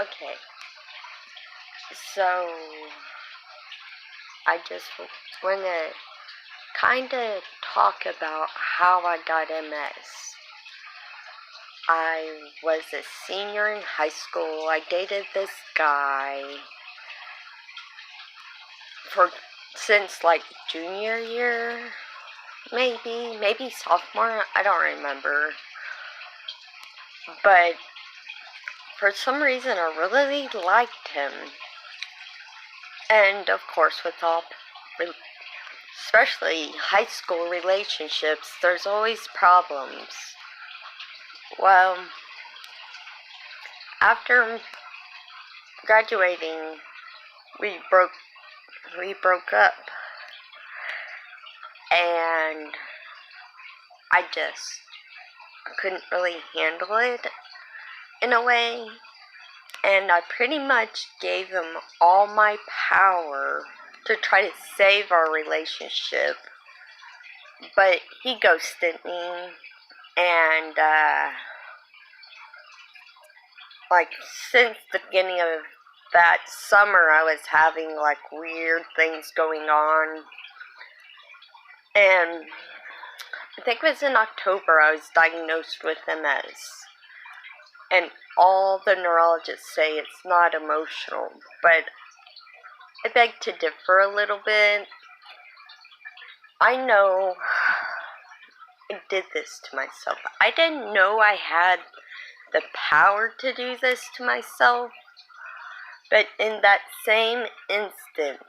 Okay, so I just want to kind of talk about how I got MS. I was a senior in high school. I dated this guy for since like junior year, maybe sophomore. I don't remember. But for some reason, I really liked him. And of course, with all especially high school relationships, there's always problems. Well, after graduating, we broke up, and I just couldn't really handle it in a way, and I pretty much gave him all my power to try to save our relationship, but he ghosted me, and like since the beginning of that summer, I was having like weird things going on, and I think it was in October I was diagnosed with MS, and all the neurologists say it's not emotional, but I beg to differ a little bit. I know I did this to myself. I didn't know I had the power to do this to myself, but in that same instant,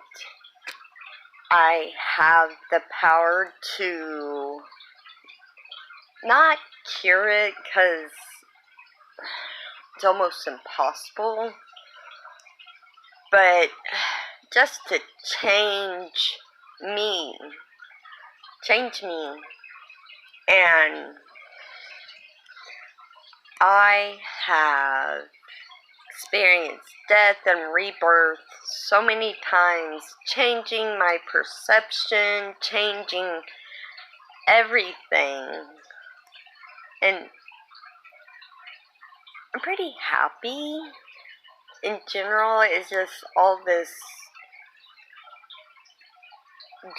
I have the power to not cure it, because it's almost impossible, but just to me, change me, and I have experienced death and rebirth so many times, changing my perception, changing everything, and I'm pretty happy. In general, it's just all this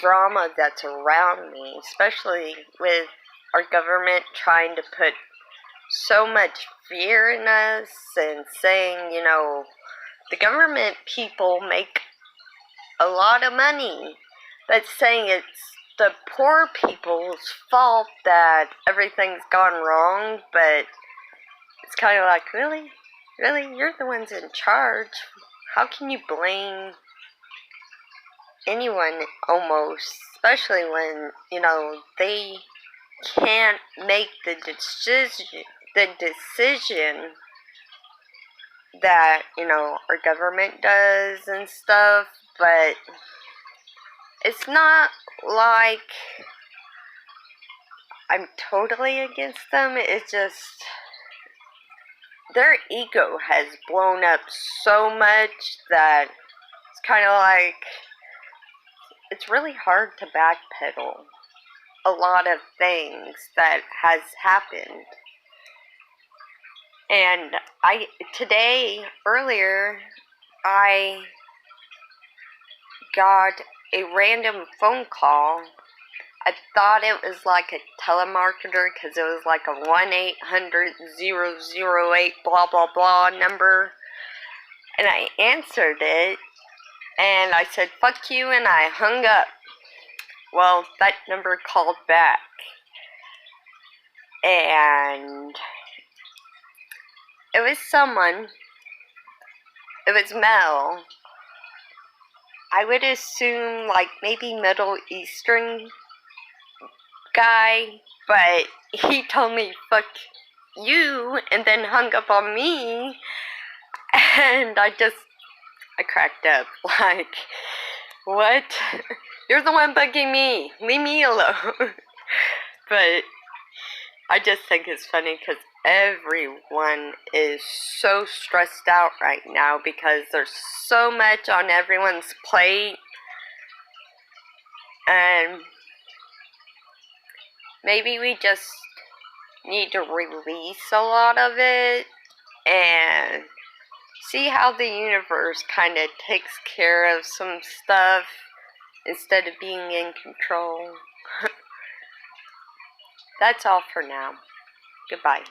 drama that's around me, especially with our government trying to put so much fear in us and saying, the government people make a lot of money, but saying it's the poor people's fault that everything's gone wrong, but it's kind of like, really? Really? You're the ones in charge. How can you blame anyone almost, especially when, they can't make the decision that, our government does and stuff, but it's not like I'm totally against them. It's just their ego has blown up so much that it's kind of like it's really hard to backpedal a lot of things that has happened. And earlier, I got a random phone call. I thought it was like a telemarketer because it was like a 1-800-008 blah blah blah number. And I answered it, and I said, "Fuck you," and I hung up. Well, that number called back, and it was Mel. I would assume like maybe Middle Eastern guy, but he told me "fuck you" and then hung up on me, and I cracked up like, what? You're the one bugging me. Leave me alone. But I just think it's funny because everyone is so stressed out right now because there's so much on everyone's plate, and maybe we just need to release a lot of it and See how the universe kind of takes care of some stuff instead of being in control? That's all for now. Goodbye.